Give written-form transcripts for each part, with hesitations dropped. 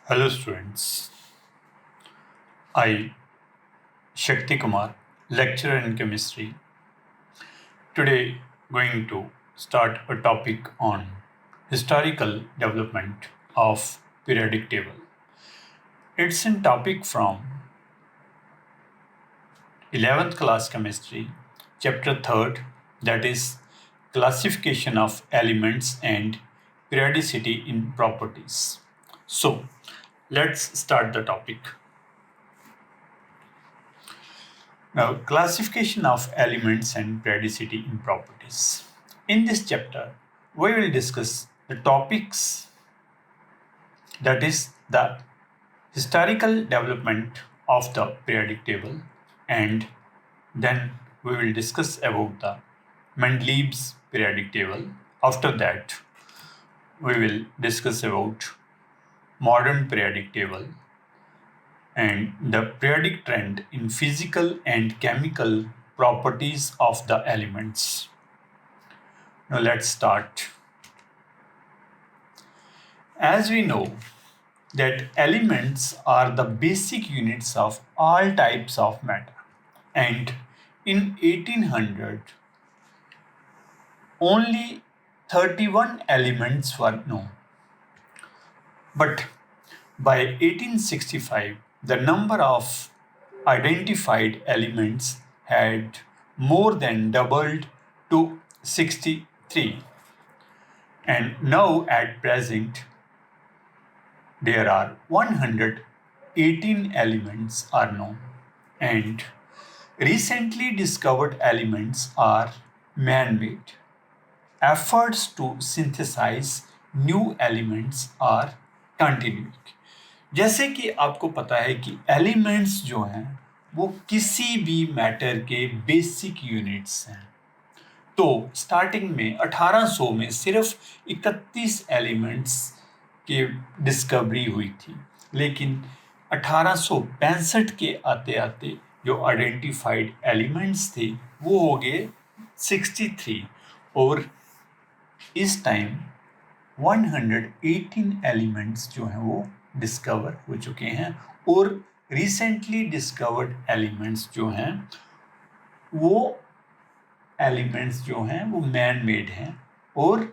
Hello students, I Shakti Kumar, lecturer in chemistry. Today going to start a topic on historical development of periodic table. It's a topic from 11th class chemistry, chapter 3rd, that is classification of elements and periodicity in properties. So let's start the topic. Now, classification of elements and periodicity in properties. In this chapter, we will discuss the topics, that is the historical development of the periodic table, and then we will discuss about the Mendeleev's periodic table. After that, we will discuss about modern periodic table and the periodic trend in physical and chemical properties of the elements. Now let's start. As we know that elements are the basic units of all types of matter, and in 1800 only 31 elements were known. But by 1865 the number of identified elements had more than doubled to 63, and now at present there are 118 elements are known, and recently discovered elements are man-made. Efforts to synthesize new elements are continuing. जैसे कि आपको पता है कि elements जो हैं वो किसी भी मैटर के बेसिक यूनिट्स हैं। तो स्टार्टिंग में 1800 में सिर्फ 31 एलिमेंट्स की डिस्कवरी हुई थी, लेकिन 1865 के आते आते जो आइडेंटिफाइड एलिमेंट्स थे वो हो गए 63, और इस टाइम 118 एलिमेंट्स जो हैं वो डिस्कवर हो चुके हैं, और रिसेंटली डिस्कवर्ड एलिमेंट्स जो हैं वो एलिमेंट्स जो हैं वो मैन मेड हैं, और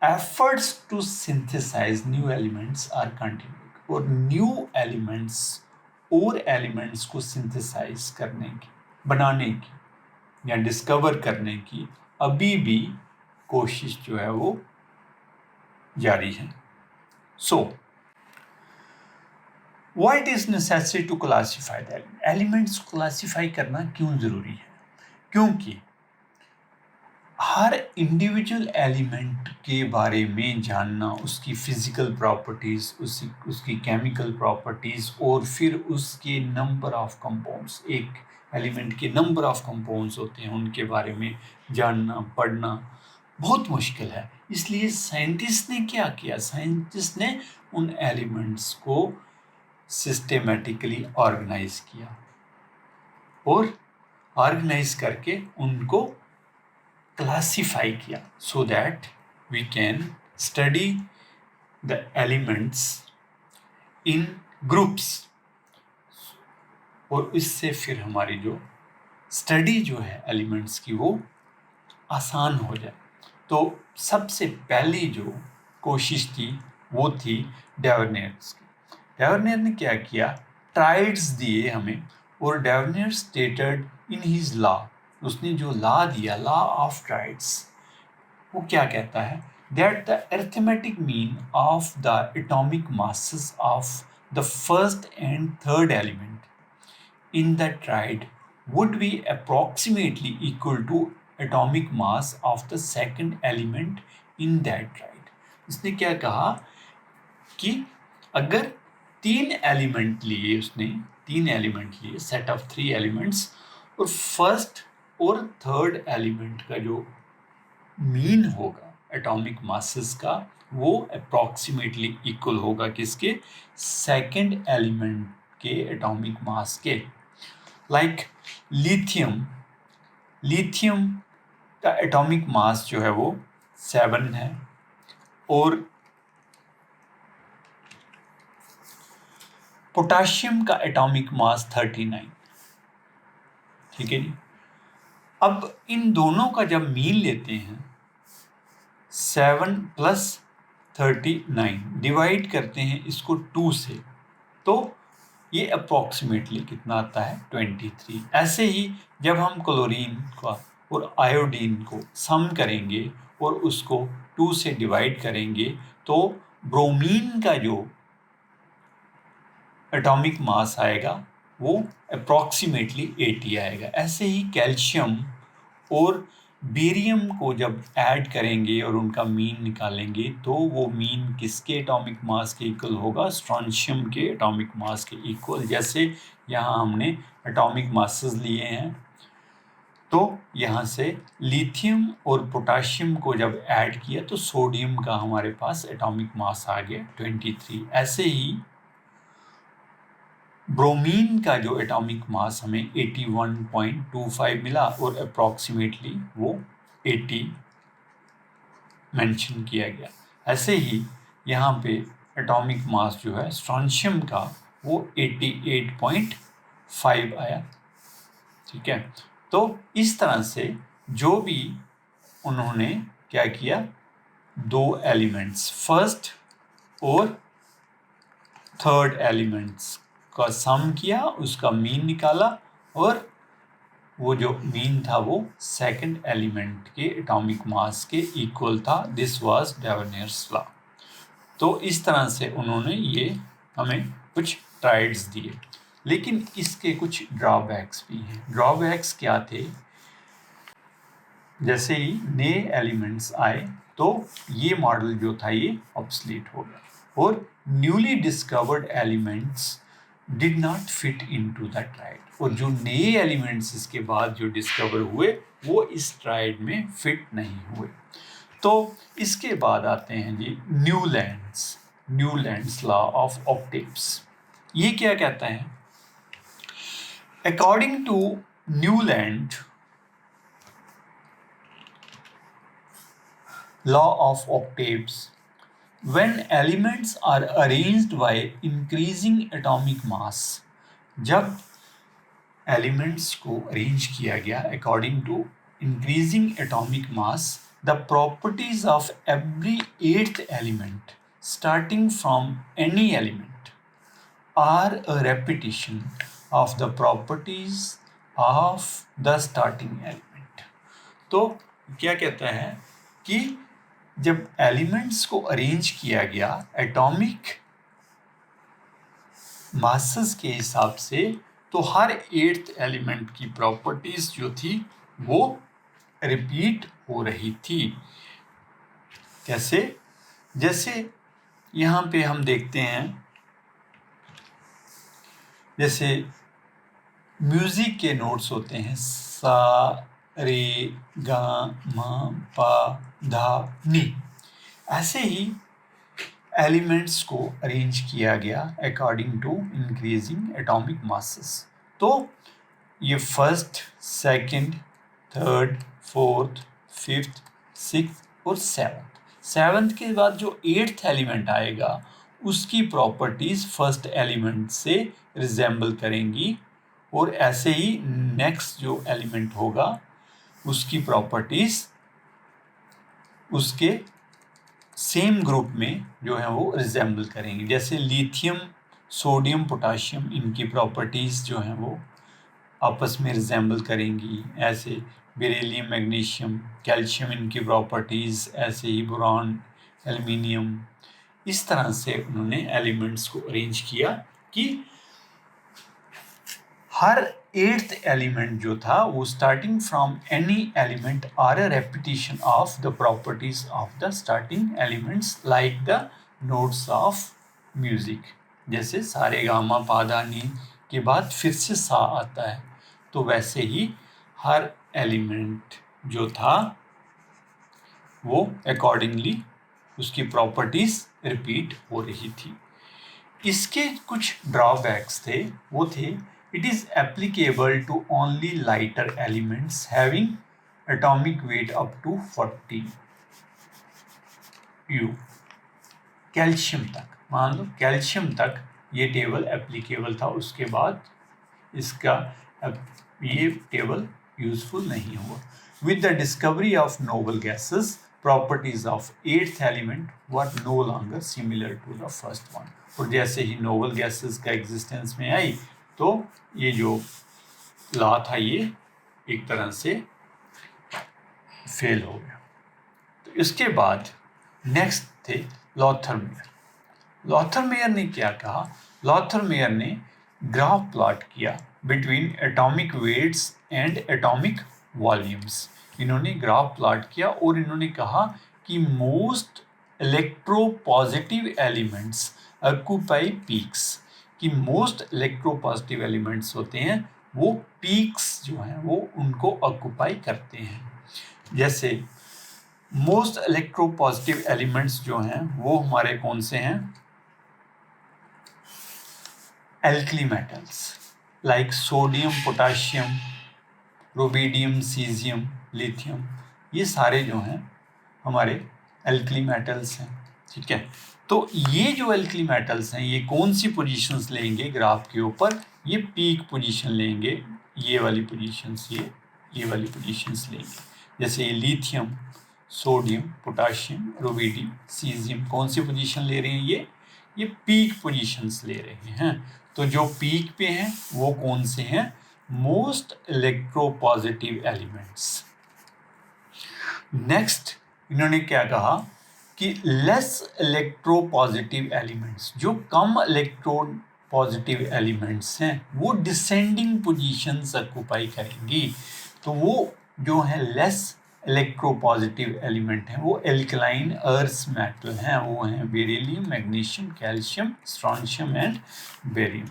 efforts to synthesize new elements are continuing, और न्यू एलिमेंट्स और एलिमेंट्स को सिंथेसाइज करने की, बनाने की या डिस्कवर करने की अभी भी कोशिश जो है वो जारी है। So why it is necessary to classify the elements. Classify करना क्यों जरूरी है? क्योंकि हर इंडिविजुअल एलिमेंट के बारे में जानना, उसकी फिजिकल प्रॉपर्टीज, उसकी केमिकल प्रॉपर्टीज, और फिर उसके नंबर ऑफ कंपाउंड्स, एक एलिमेंट के नंबर ऑफ कंपाउंड्स होते हैं उनके बारे में जानना, पढ़ना बहुत मुश्किल है। इसलिए साइंटिस्ट ने क्या किया? साइंटिस्ट ने उन एलिमेंट्स को सिस्टेमेटिकली ऑर्गेनाइज किया, और ऑर्गेनाइज करके उनको क्लासिफाई किया, so that we can study the elements in groups, और इससे फिर हमारी जो स्टडी जो है एलिमेंट्स की वो आसान हो जाए। तो सबसे पहली जो कोशिश थी वो थी डेवर्नियर्स की। डेवर्नियर ने क्या किया? ट्राइड्स दिए हमें, और डेवर्नियर स्टेटेड इन हिज लॉ, उसने जो लॉ दिया, लॉ ऑफ ट्राइड्स, वो क्या कहता है? That the arithmetic mean of the atomic masses of the first and third element in the triad would be approximately equal to atomic mass of the second element in that triad। उसने क्या कहा कि अगर तीन element लिए, उसने तीन element लिए, सेट ऑफ 3 एलिमेंट्स, और फर्स्ट और थर्ड एलिमेंट का जो मीन होगा एटॉमिक मासेस का, वो अप्रॉक्सीमेटली इक्वल होगा किसके? सेकेंड एलिमेंट के एटॉमिक मास के। लाइक लिथियम का एटॉमिक मास जो है वो 7 है, और पोटाशियम का एटॉमिक मास 39। ठीक है जी। अब इन दोनों का जब मीन लेते हैं 7 + 39 डिवाइड करते हैं इसको 2 से, तो ये अप्रॉक्सीमेटली कितना आता है 23। ऐसे ही जब हम क्लोरीन का और आयोडीन को सम करेंगे और उसको 2 से डिवाइड करेंगे तो ब्रोमीन का जो एटॉमिक मास आएगा वो अप्रॉक्सीमेटली 80 आएगा। ऐसे ही कैल्शियम और बेरियम को जब ऐड करेंगे और उनका मीन निकालेंगे तो वो मीन किसके एटॉमिक मास के इक्वल होगा, स्ट्रोंशियम के एटॉमिक मास के इक्वल। जैसे यहाँ हमने एटॉमिक मासेस लिए हैं तो यहाँ से लिथियम और पोटाशियम को जब ऐड किया तो सोडियम का हमारे पास एटॉमिक मास आ गया 23। ऐसे ही ब्रोमीन का जो एटॉमिक मास हमें 81.25 मिला और अप्रॉक्सीमेटली वो 80 मेंशन किया गया। ऐसे ही यहाँ पे एटॉमिक मास जो है स्ट्रोंशियम का वो 88.5 आया। ठीक है, तो इस तरह से जो भी उन्होंने क्या किया, दो एलिमेंट्स फर्स्ट और थर्ड एलिमेंट्स का सम किया, उसका मीन निकाला और वो जो मीन था वो सेकंड एलिमेंट के एटॉमिक मास के इक्वल था। This was Dobereiner's law. तो इस तरह से उन्होंने ये हमें कुछ ट्राइड्स दिए, लेकिन इसके कुछ ड्रॉबैक्स भी हैं। ड्रॉबैक्स क्या थे, जैसे ही नए एलिमेंट्स आए तो ये मॉडल जो था ये ऑब्सलीट हो गया और newly discovered elements did not fit into the tried. और जो नए एलिमेंट्स इसके बाद जो डिस्कवर हुए वो इस ट्राइड में फिट नहीं हुए। तो इसके बाद आते हैं G Newlands law of octaves. ये क्या कहता है, according to Newland law of octaves, when elements are arranged by increasing atomic mass, जब elements को arrange किया गया according to increasing atomic mass, the properties of every eighth element starting from any element are a repetition of the properties of the starting element। तो क्या कहता है कि जब एलिमेंट्स को अरेंज किया गया एटॉमिक मासेस के हिसाब से, तो हर एट्थ एलिमेंट की प्रॉपर्टीज जो थी वो रिपीट हो रही थी। कैसे, जैसे यहाँ पे हम देखते हैं, जैसे म्यूजिक के नोट्स होते हैं सा रे गा मा पा धा नी, ऐसे ही एलिमेंट्स को अरेंज किया गया according to increasing atomic masses. तो ये first, second, third, fourth, fifth, sixth और सेवंथ के बाद जो एट्थ एलिमेंट आएगा उसकी प्रॉपर्टीज फर्स्ट एलिमेंट से रिजेंबल करेंगी और ऐसे ही नेक्स्ट जो एलिमेंट होगा उसकी प्रॉपर्टीज उसके सेम ग्रुप में जो है वो रिजेंबल करेंगे। जैसे लिथियम, सोडियम, पोटाशियम, इनकी प्रॉपर्टीज जो हैं वो आपस में रिजेंबल करेंगी। ऐसे बेरिलियम, मैग्नीशियम, कैल्शियम, इनकी प्रॉपर्टीज, ऐसे ही बोरॉन, एल्युमिनियम। इस तरह से उन्होंने एलिमेंट्स को अरेंज किया कि हर एट्थ एलिमेंट जो था वो starting from any element are a repetition of the properties of the starting elements like the notes of music. जैसे सारे गामा पा धा नी के बाद फिर से सा आता है, तो वैसे ही हर एलिमेंट जो था वो अकॉर्डिंगली उसकी प्रॉपर्टीज रिपीट हो रही थी। इसके कुछ ड्रॉबैक्स थे, वो थे it is applicable to only lighter elements having atomic weight up to 40 U। Calcium तक, मान लो कैल्शियम तक ये टेबल एप्लीकेबल था, उसके बाद इसका ये टेबल यूजफुल नहीं हुआ। With the discovery of noble gases properties of eighth element were no longer similar to the first one. और जैसे ही नोबल गैसेस का एग्जिस्टेंस में आई तो ये जो लॉ था ये एक तरह से फेल हो गया। तो इसके बाद नेक्स्ट थे लॉथरमेयर। लॉथरमेयर ने क्या कहा? लॉथरमेयर ने ग्राफ प्लॉट किया between atomic weights and atomic volumes. इन्होंने ग्राफ प्लॉट किया और इन्होंने कहा कि most electropositive elements occupy peaks, कि मोस्ट इलेक्ट्रोपॉजिटिव एलिमेंट्स होते हैं वो पीक्स जो हैं वो उनको ऑक्यूपाई करते हैं। जैसे मोस्ट इलेक्ट्रोपॉजिटिव एलिमेंट्स जो हैं वो हमारे कौन से हैं? Alkali metals like sodium, potassium, rubidium, caesium, lithium, ये सारे जो हैं हमारे एल्कली मेटल्स हैं। ठीक है, तो ये जो एल्कली मेटल्स हैं ये कौन सी पोजीशंस लेंगे ग्राफ के ऊपर? ये पीक पोजीशन लेंगे, ये वाली पोजीशंस, ये वाली पोजीशंस लेंगे। जैसे ये lithium, sodium, potassium, rubidium, caesium कौन सी पोजीशन ले रहे हैं? ये पीक पोजीशंस ले रहे हैं। तो जो पीक पे हैं वो कौन से हैं? Most electropositive elements. नेक्स्ट इन्होंने क्या कहा कि लेस इलेक्ट्रोपॉजिटिव एलिमेंट्स, जो कम इलेक्ट्रॉन पॉजिटिव एलिमेंट्स हैं वो डिसेंडिंग पोजीशंस ऑक्यूपाई करेंगी। तो वो जो है लेस इलेक्ट्रोपॉजिटिव एलिमेंट हैं वो एल्कलाइन अर्थ मेटल हैं, वो हैं beryllium, magnesium, calcium, strontium and barium.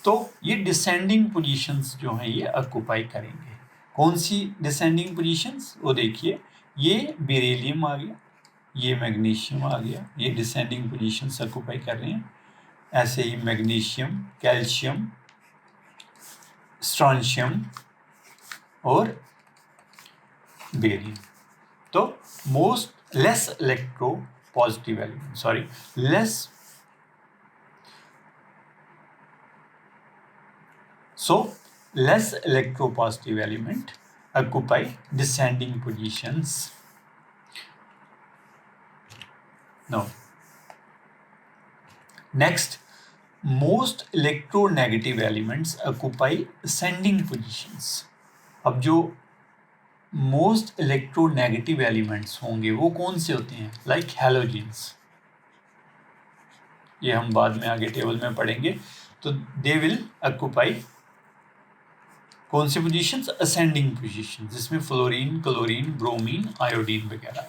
तो ये डिसेंडिंग पोजीशंस जो हैं ये ऑक्यूपाई करेंगे। कौन सी डिसेंडिंग पोजीशंस? वो देखिए, ये बेरिलियम आ गया, ये मैग्नीशियम आ गया, ये डिसेंडिंग पोजीशंस ऑक्यूपाई कर रहे हैं। ऐसे ही मैग्नीशियम, कैल्शियम, स्ट्रोंशियम और बेरियम। तो most less electro positive element, sorry less, so less electropositive element occupy descending positions. Now next, most electronegative elements occupy ascending positions. अब जो मोस्ट इलेक्ट्रोनेगेटिव एलिमेंट्स होंगे वो कौन से होते हैं? लाइक हैलोजेंस, ये हम बाद में आगे टेबल में पढ़ेंगे। तो दे विल ऑक्यूपाई कौन सी पोजीशंस? असेंडिंग पोजीशन, जिसमें फ्लोरीन, क्लोरीन, ब्रोमीन, आयोडीन वगैरह।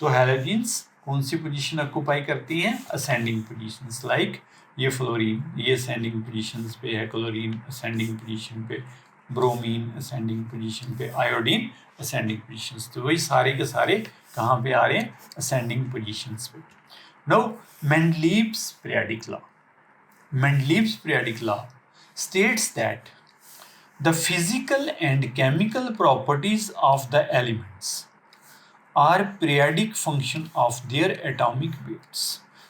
तो हैलोजेंस कौन सी पोजीशन ऑक्यूपाई करती हैं? Ascending positions. लाइक ये फ्लोरीन, ये असेंडिंग पोजीशंस पे है, क्लोरीन असेंडिंग पोजीशन पे, ब्रोमीन असेंडिंग पोजीशन पे, आयोडीन असेंडिंग पोजीशंस। तो वही सारे के सारे कहाँ पे आ रहे हैं? असेंडिंग पोजीशंस पे। Now Mendeleev's periodic law. Mendeleev's periodic law states that the physical and chemical properties of the elements are periodic function of their atomic weights.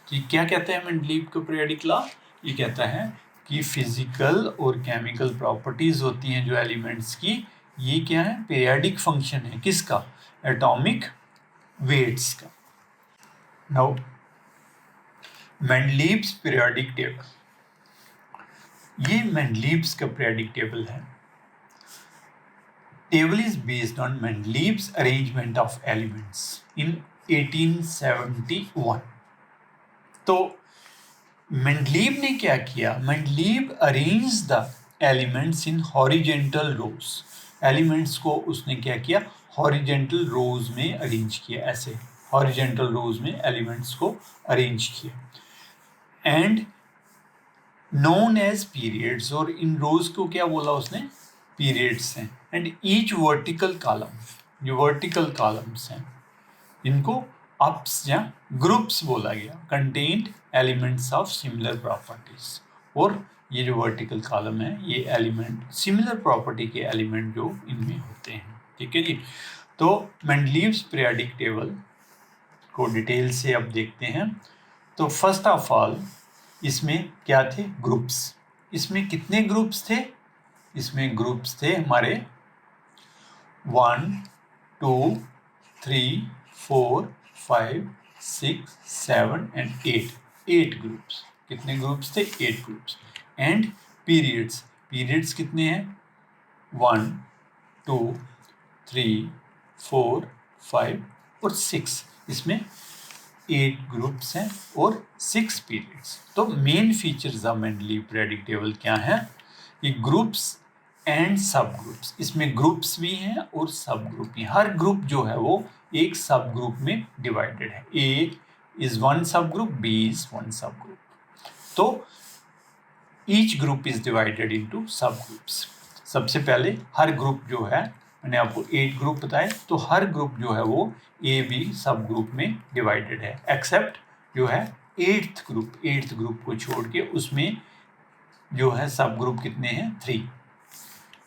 तो ये क्या कहता है मेंडलीव का पीरियोडिक लॉ? ये कहता है कि फिजिकल और केमिकल प्रॉपर्टीज होती हैं जो एलिमेंट्स की, ये क्या है? पीरियोडिक फंक्शन है किसका? एटॉमिक वेट्स का। नाउ मेंडलीव्स पीरियोडिक टेबल, ये मेंडलीव्स का पीरियोडिक टेबल है। Table is based on Mendeleev's arrangement of elements in 1871. तो मेंडलीव ने क्या किया? Mendeleev arrange the elements in horizontal rows. Elements को उसने क्या किया? हॉरिजेंटल रोज में अरेंज किया, ऐसे हॉरिजेंटल रोज में एलिमेंट्स को अरेंज किया। एंड नोन एज पीरियड्स, और इन रोज को क्या बोला उसने? पीरियड्स हैं। एंड ईच वर्टिकल कॉलम, जो वर्टिकल कॉलम्स हैं इनको अप्स या ग्रुप्स बोला गया, contained elements of similar properties. और ये जो वर्टिकल कॉलम है ये एलिमेंट सिमिलर प्रॉपर्टी के एलिमेंट जो इनमें होते हैं। ठीक है जी। तो मेंडलीव्स पीरियोडिक टेबल को डिटेल से अब देखते हैं। तो फर्स्ट ऑफ ऑल इसमें क्या थे? ग्रुप्स। इसमें कितने ग्रुप्स थे? इसमें ग्रुप्स थे हमारे 1 2 3 4 5 6 7 एंड 8 ग्रुप्स। कितने ग्रुप्स थे? 8 ग्रुप्स। एंड पीरियड्स कितने हैं? 1 2 3 4 5 और 6। इसमें 8 ग्रुप्स हैं और 6 पीरियड्स। तो main features of Mendeleev periodic table क्या है? ये ग्रुप्स एंड सब ग्रुप्स। इसमें ग्रुप्स भी हैं और सब ग्रुप भी। हर ग्रुप जो है वो एक सब ग्रुप में डिवाइडेड है। ए इज वन सब ग्रुप, बी इज वन सब ग्रुप। तो each group is divided into sub groups. सबसे पहले हर ग्रुप जो है, मैंने आपको 8 ग्रुप बताए, तो हर ग्रुप जो है वो ए बी सब ग्रुप में डिवाइडेड है, एक्सेप्ट जो है 8th ग्रुप को छोड़ के, उसमें जो है सब ग्रुप कितने हैं? 3।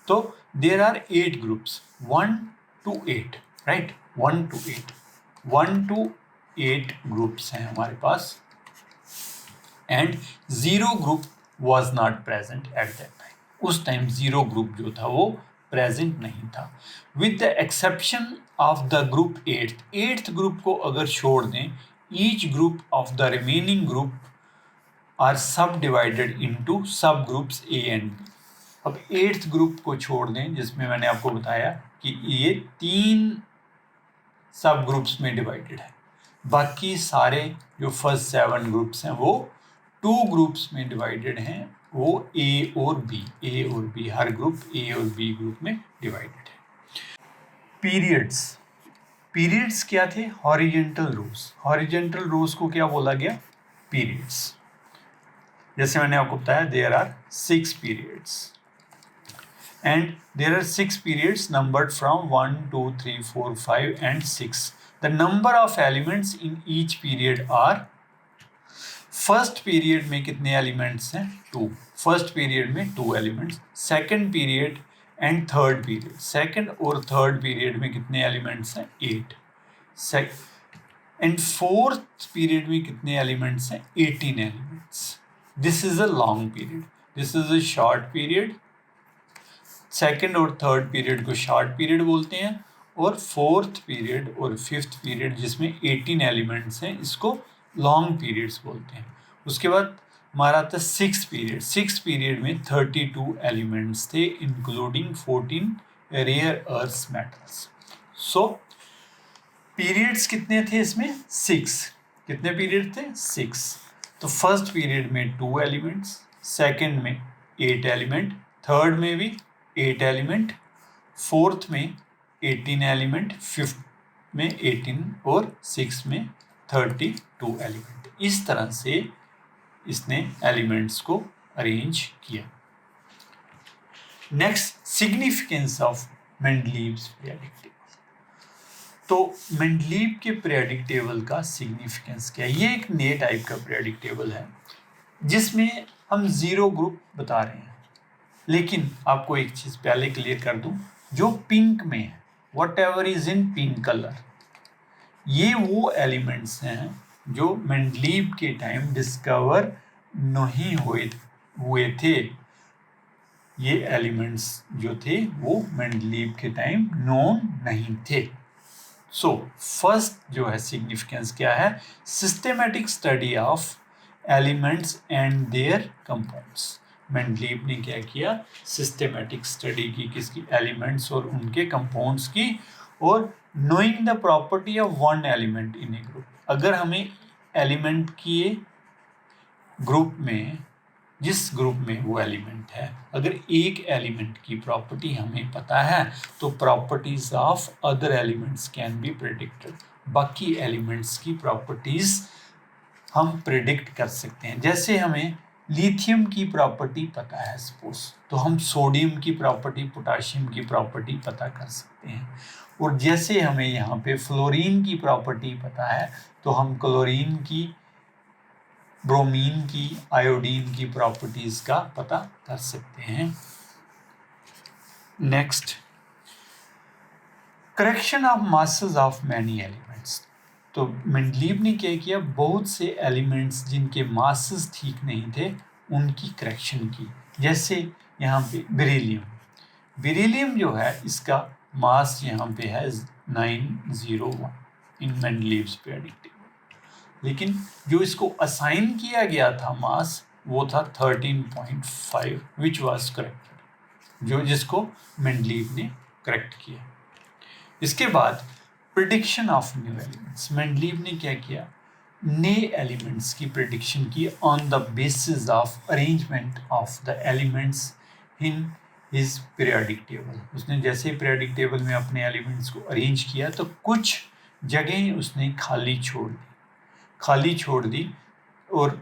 तो there are 8 groups 1 to 8, right? 1 to 8 groups हैं हमारे पास। And 0 group was not present at that time. उस टाइम 0 ग्रुप जो था वो प्रेजेंट नहीं था, with the exception of the group 8th group को अगर छोड़ दें, each group of the remaining group are sub divided into sub groups A and B. अब 8th ग्रुप को छोड़ दें, जिसमें मैंने आपको बताया कि ये 3 सब ग्रुप्स में डिवाइडेड है। बाकी सारे जो फर्स्ट 7 ग्रुप्स हैं वो 2 ग्रुप्स में डिवाइडेड हैं, वो ए और बी। हर ग्रुप ए और बी ग्रुप में डिवाइडेड है। पीरियड्स क्या थे? हॉरिजेंटल रोज को क्या बोला गया? पीरियड्स। जैसे मैंने आपको बताया, there are 6 periods and there are 6 periods numbered from 1 2 3 4 5 and 6. The number of elements in each period are, first period में कितने एलिमेंट्स हैं? 2। फर्स्ट पीरियड में 2 elements. Second period and third period, second और third period में कितने elements हैं? 8। And fourth period में कितने एलिमेंट्स हैं? 18 elements. This is a long period, this is a short period. Second और थर्ड पीरियड को शॉर्ट पीरियड बोलते हैं, और फोर्थ पीरियड और फिफ्थ पीरियड जिसमें 18 एलिमेंट्स हैं, इसको लॉन्ग पीरियड्स बोलते हैं। उसके बाद हमारा था 6 पीरियड। 6 पीरियड में 32 एलिमेंट्स थे, including 14 rare earth metals. So periods कितने थे इसमें? 6। कितने पीरियड थे? 6। तो फर्स्ट पीरियड में 2 एलिमेंट्स, सेकेंड में 8 एलिमेंट, थर्ड में भी 8 एलिमेंट, फोर्थ में 18 एलिमेंट, फिफ्थ में 18 और सिक्स में 32 एलिमेंट। इस तरह से इसने एलिमेंट्स को अरेंज किया। Next, significance of Mendeleev's periodic table. तो मेंडलीव के पीरियोडिक टेबल का सिग्निफिकेंस क्या है? ये एक नए टाइप का पीरियोडिक टेबल है जिसमें हम 0 ग्रुप बता रहे हैं। लेकिन आपको एक चीज़ पहले क्लियर कर दूं, जो पिंक में है, what ever is in pink colour, ये वो एलिमेंट्स हैं जो मेंडलीव के टाइम डिस्कवर नहीं हुए थे। ये एलिमेंट्स जो थे वो मेंडलीव के टाइम नोन नहीं थे। सो फर्स्ट जो है सिग्निफिकेंस क्या है? Systematic study of elements and there compounds. Mendeleev ने क्या किया? सिस्टेमेटिक स्टडी की, किसकी? एलिमेंट्स और उनके कंपाउंड्स की। और knowing the property of one element in A group, अगर हमें एलिमेंट की ग्रुप में, जिस ग्रुप में वो एलिमेंट है, अगर एक एलिमेंट की प्रॉपर्टी हमें पता है तो properties of other elements can be predicted. बाकी एलिमेंट्स की प्रॉपर्टीज हम प्रिडिक्ट कर सकते हैं। जैसे हमें लिथियम की प्रॉपर्टी पता है सपोज, तो हम सोडियम की प्रॉपर्टी, पोटाशियम की प्रॉपर्टी पता कर सकते हैं। और जैसे हमें यहाँ पे फ्लोरीन की प्रॉपर्टी पता है, तो हम क्लोरीन की, ब्रोमीन की, आयोडीन की प्रॉपर्टीज का पता कर सकते हैं। Next, correction of masses of many elements. तो मेंडलीव ने क्या किया, बहुत से एलिमेंट्स जिनके मासेस ठीक नहीं थे उनकी करेक्शन की। जैसे यहाँ पे बेरिलियम जो है इसका मास यहाँ पे है 901 इन मेंडलीव्स पीरियोडिक टेबल, लेकिन जो इसको असाइन किया गया था मास वो था 13.5 विच वाज करेक्टेड, जिसको मेंडलीव ने करेक्ट किया। इसके बाद prediction of new elements, Mendeleev ने क्या किया, नए एलिमेंट्स की प्रिडिक्शन की on the basis of arrangement of the elements in his periodic table. उसने जैसे पीरियोडिक टेबल में अपने एलिमेंट्स को अरेंज किया तो कुछ जगह उसने खाली छोड़ दी और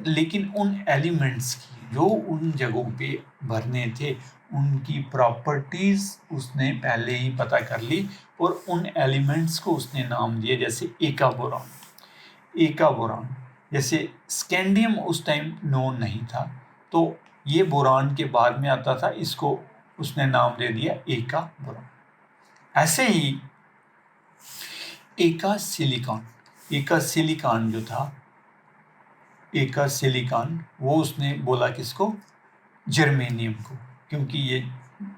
लेकिन उन एलिमेंट्स की जो उन जगहों पे भरने थे उनकी प्रॉपर्टीज उसने पहले ही पता कर ली और उन एलिमेंट्स को उसने नाम दिए, जैसे एका बोरान। जैसे स्कैंडियम उस टाइम नोन नहीं था तो ये बोरान के बाद में आता था, इसको उसने नाम दे दिया एका बोरान। ऐसे ही एका सिलिकॉन जो था, एका सिलिकॉन, वो उसने बोला किसको, जर्मेनियम को, क्योंकि ये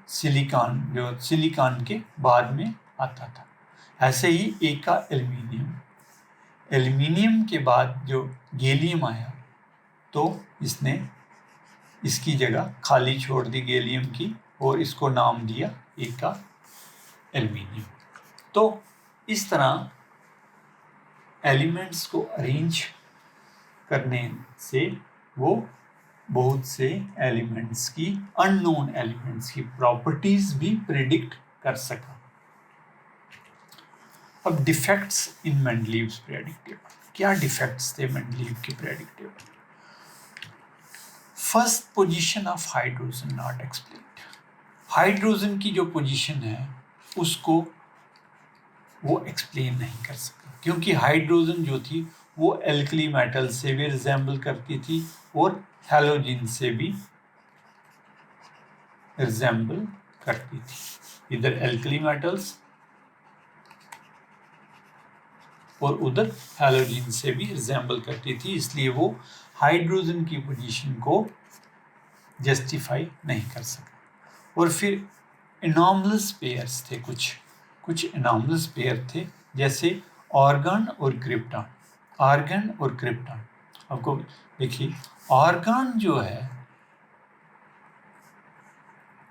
सिलिकॉन के बाद में आता था। ऐसे ही एका एल्यूमिनियम के बाद जो गैलियम आया तो इसने इसकी जगह खाली छोड़ दी गैलियम की और इसको नाम दिया एका एल्यूमिनियम। तो इस तरह एलिमेंट्स को अरेंज करने से वो बहुत से एलिमेंट्स की, अननोन एलिमेंट्स की प्रॉपर्टीज भी प्रिडिक्ट कर सका। अब defects in Mendeleev's periodic table, क्या डिफेक्ट्स थे मेंडलीव के periodic table? First, position of hydrogen not explained. Hydrogen की जो पोजीशन है उसको वो एक्सप्लेन नहीं कर सका, क्योंकि हाइड्रोजन जो थी वो एल्कली मेटल से भी रिजेंबल करती थी और हैलोजन से भी रिजेंबल करती थी। इधर एल्कली मेटल्स और उधर हैलोजन से भी रिजेंबल करती थी, इसलिए वो हाइड्रोजन की पोजीशन को जस्टिफाई नहीं कर सका। और फिर एनॉमलस पेयर्स थे, कुछ एनॉमलस पेयर थे, जैसे ऑर्गन और क्रिप्टॉन। आपको देखिए, ऑर्गन जो है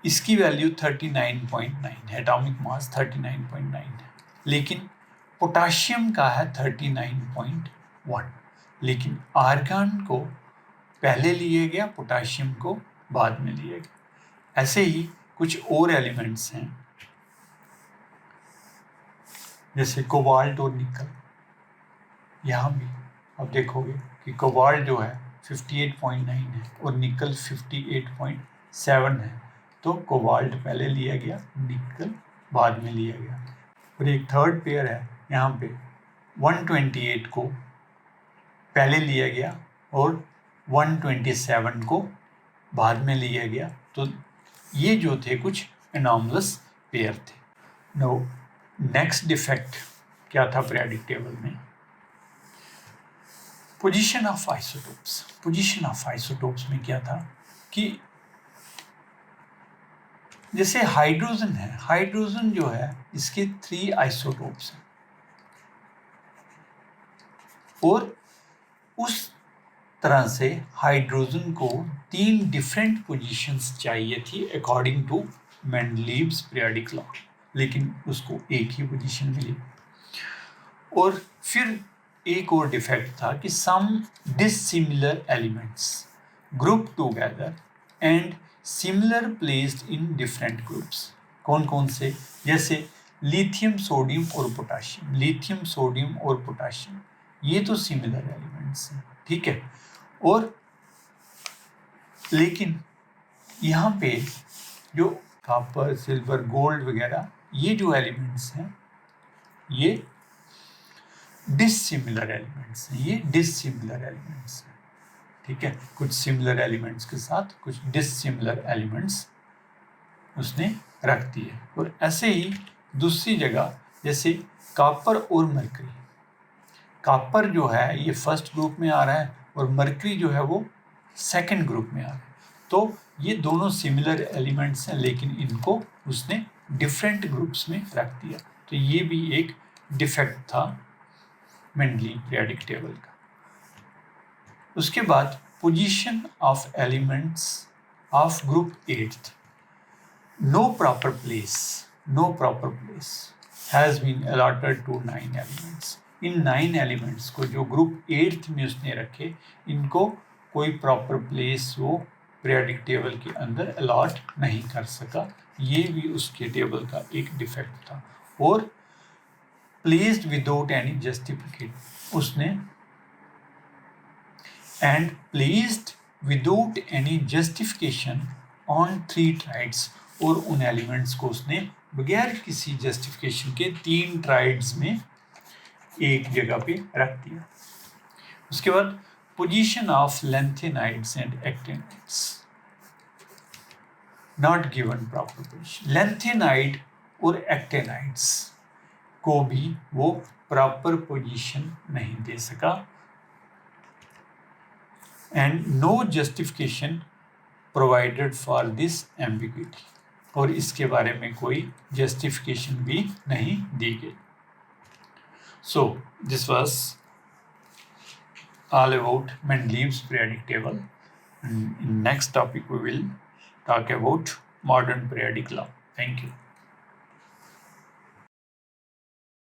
इसकी वैल्यू 39.9 है, एटॉमिक मास 39.9 है, लेकिन पोटाशियम का है 39.1, लेकिन आर्गन को पहले लिए गया, पोटाशियम को बाद में लिया गया। ऐसे ही कुछ और एलिमेंट्स हैं जैसे कोबाल्ट और निकल। यहाँ भी आप देखोगे कि कोबाल्ट जो है 58.9 है और निकल 58.7 है, तो कोबाल्ट पहले लिया गया, निकल बाद में लिया गया। और एक थर्ड पेयर है यहाँ पे 128 को पहले लिया गया और 127 को बाद में लिया गया। तो ये जो थे कुछ एनॉमलस पेयर थे। नो नेक्स्ट डिफेक्ट क्या था पीरियोडिक टेबल में? पोजीशन ऑफ आइसोटोप्स में क्या था कि जैसे हाइड्रोजन है, हाइड्रोजन जो है इसके 3 आइसोटोप्स हैं और उस तरह से हाइड्रोजन को 3 डिफरेंट पोजीशंस चाहिए थी according to Mendeleev's periodic law, लेकिन उसको एक ही पोजीशन मिली। और फिर एक और डिफेक्ट था कि some dissimilar elements group together and similar placed in different groups. कौन कौन से? जैसे लिथियम सोडियम और पोटाशियम, ये तो सिमिलर एलिमेंट्स हैं, ठीक है। और लेकिन यहाँ पे जो कॉपर, सिल्वर, गोल्ड वगैरह ये जो एलिमेंट्स हैं ये डिसिमिलर एलिमेंट्स हैं, ठीक है। कुछ सिमिलर एलिमेंट्स के साथ कुछ डिसिमिलर एलिमेंट्स उसने रख दिए। और ऐसे ही दूसरी जगह जैसे कॉपर और मरकरी, कॉपर जो है ये फर्स्ट ग्रुप में आ रहा है और मरकरी जो है वो सेकंड ग्रुप में आ रहा है। तो ये दोनों सिमिलर एलिमेंट्स हैं, लेकिन इनको उसने डिफरेंट ग्रुप्स में रख दिया। तो ये भी एक डिफेक्ट था मेंडली पीरियोडिक टेबल का। उसके बाद position of elements of group 8th, no proper place has been allotted to 9 elements. इन 9 एलिमेंट्स को जो ग्रुप 8th में उसने रखे, इनको कोई प्रॉपर प्लेस वो पीरियोडिक टेबल के अंदर अलॉट नहीं कर सका। ये भी उसके टेबल का एक डिफेक्ट था। और प्लेस्ड विदाउट एनी जस्टिफिकेशन, उसने and placed without any justification on 3 triads, और उन एलिमेंट्स को उसने बगैर किसी जस्टिफिकेशन के 3 ट्राइड्स में एक जगह पे रख दिया। उसके बाद position of lanthanides and actinides not given proper position. Lanthanide और एक्टिनाइड्स को भी वो प्रॉपर पोजीशन नहीं दे सका, and no justification provided for this ambiguity, और इसके बारे में कोई जस्टिफिकेशन भी नहीं दी गई। So this was all about Mendeleev's periodic table. In next topic we will talk about modern periodic law. Thank you.